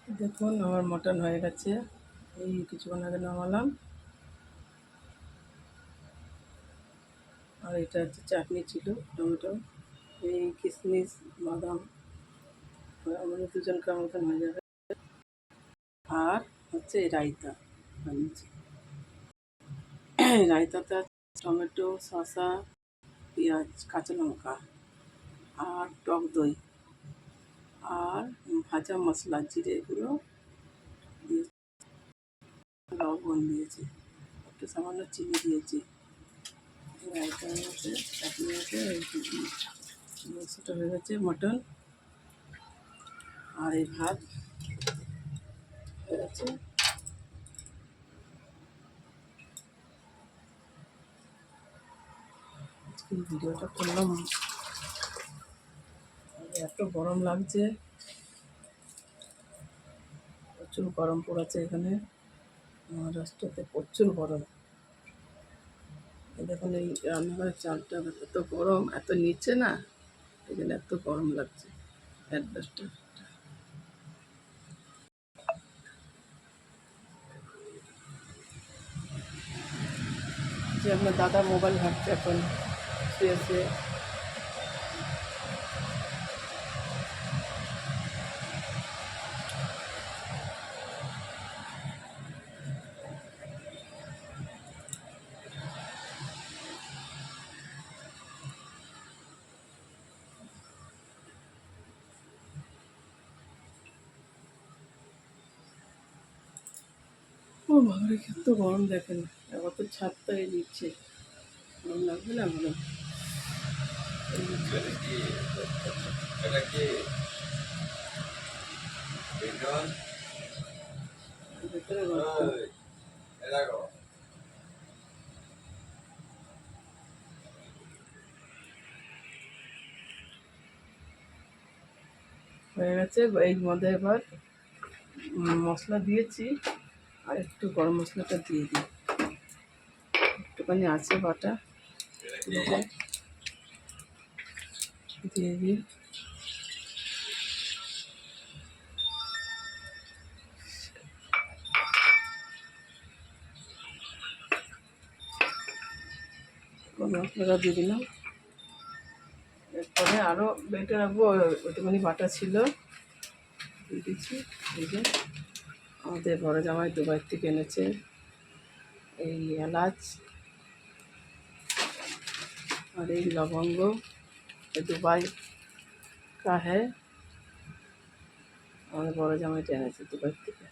দেখুন আমার মটন হয়ে গেছে, এই কিছুক্ষণ আগে নামালাম। আর এটা হচ্ছে চাটনি ছিল, টমেটো, এই কিশমিশ, বাদাম, আমাদের দুজনকার মতন হয়ে যাবে। আর হচ্ছে এই রায়তা বানিয়েছি। রায়তাতে আছে টমেটো, শসা, পেঁয়াজ, কাঁচা লঙ্কা আর টক দই আর ভাজা মশলা, জিরে গুঁড়ো দিয়েছি, লবণ দিয়েছি, একটু সামান্য চিনি দিয়েছি। রায়তার মধ্যে চাটনি আছে, সেটা হয়ে গেছে মটন। আর এই ভাত হয়ে গেছে। আজকে ভিডিওটা করলাম, এত গরম লাগছে, প্রচুর গরম পড়েছে এখানে মহারাষ্ট্রতে, প্রচুর গরম। দেখুন এই রান্নাঘরের চালটা এত গরম, এত নিচে না, এই জন্য এত গরম লাগছে অ্যাডজাস্টটা। যে আপনার দাদা মোবাইল ঘাঁটছে এখন শুয়ে শুয়ে। ও বাবারে কত গরম দেখেন, এবার তো ছাদটা এই দিচ্ছে, গরম লাগবে না গরম। ভেতরে গরম হয়ে গেছে। এর মধ্যে এবার মশলা দিয়েছি, আর একটু গরম মশলাটা দিয়ে দিই, একটুখানি আছে বাটা দিয়ে দিই। মশলাটা দিয়ে দিলাম। এরপরে আরও বেটে রাখবো, ওইটুখানি বাটা ছিল দিয়ে দিচ্ছি। এই যে আমাদের বড় জামাই দুবাই থেকে এনেছে এই এলাচ और एक लवंग, ये दुबई का है, और बड़ा জামাই এনেছে দুবাই থেকে।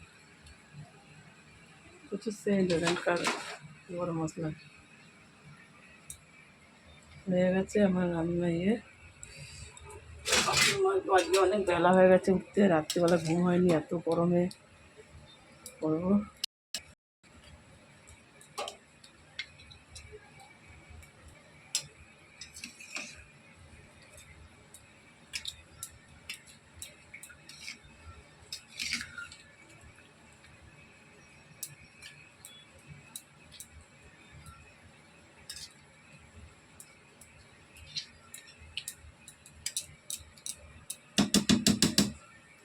कुछ सेंट का গরম মশলা হয়ে গেছে আমার রান্না। আজকে অনেক বেলা হয়ে গেছে উঠতে, রাত্রিবেলা ঘুম হয়নি, এত গরমে করবো।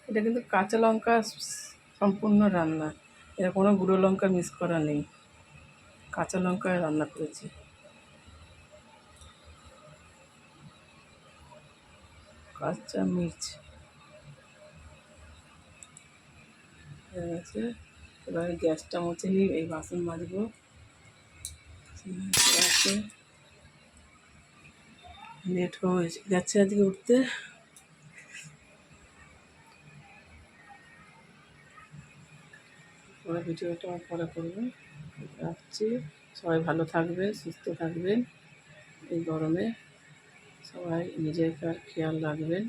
এটা কিন্তু কাঁচা লঙ্কা সম্পূর্ণ রান্না, এটা কোনো গুঁড়ো লঙ্কা মিক্স করা নেই, কাঁচা লঙ্কায় রান্না করেছি। কাঁচা মির্চ হয়ে গেছে। এবার গ্যাসটা মুছে নিই, এই বাসন মাজবো। লেট হয়ে যাচ্ছে আজকে উঠতে। পরে ভিডিওটা পরে করবো, রাখছি। সবাই ভালো থাকবেন, সুস্থ থাকবেন, এই গরমে সবাই নিজের খেয়াল রাখবেন।